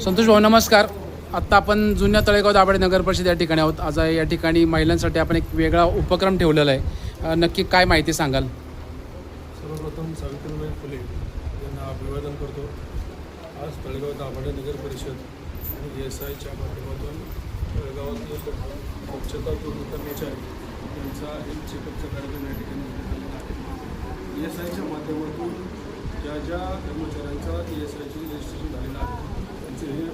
संतोष भाऊ नमस्कार. आत्ता आपण जुन्या तळेगाव दाभाडे नगर परिषद या ठिकाणी आहोत. आज या ठिकाणी महिलांसाठी आपण एक वेगळा उपक्रम ठेवलेला आहे. नक्की काय माहिती सांगाल? सर्वप्रथम सावित्रीबाई फुले यांना अभिवादन करतो. आज तळेगाव दाभाडे नगर परिषद आणि ESIच्या माध्यमातून तळेगावातील स्वच्छता पूर्ण कर्मचारी यांचा एक चेकअपचा कार्यक्रम या ठिकाणी झालेला आहे. ESIच्या माध्यमातून ज्या ज्या कर्मचाऱ्यांचा ESIची रजिस्ट्रेशन झालेलं आहे त्यांचे हे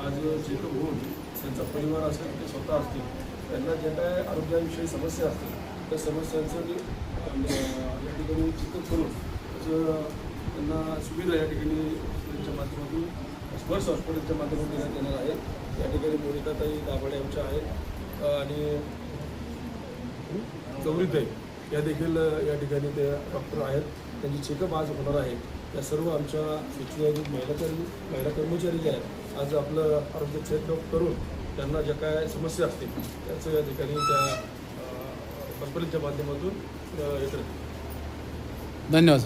आज चेकअप होऊन त्यांचा परिवार असेल ते स्वतः असतील त्यांना ज्या काय आरोग्याविषयी समस्या असतील त्या समस्यांचं या ठिकाणी चेकअप करून त्याचं त्यांना सुविधा या ठिकाणी त्यांच्या माध्यमातून स्पर्श हॉस्पिटलच्या माध्यमातून देण्यात येणार आहे. या ठिकाणी मोनिकाताई दाभाडे आमच्या आहेत आणि गौरीताई या देखील या ठिकाणी ते डॉक्टर आहेत. त्यांची चेकअप आज होणार आहे. या सर्व आमच्या सूचनेतील महिला कर्मचारी जे आहेत आज आपलं आरोग्य चेकअप करून त्यांना ज्या काय समस्या असतील त्याचं या ठिकाणी त्या हॉस्पिटलच्या माध्यमातून हे करतील. धन्यवाद.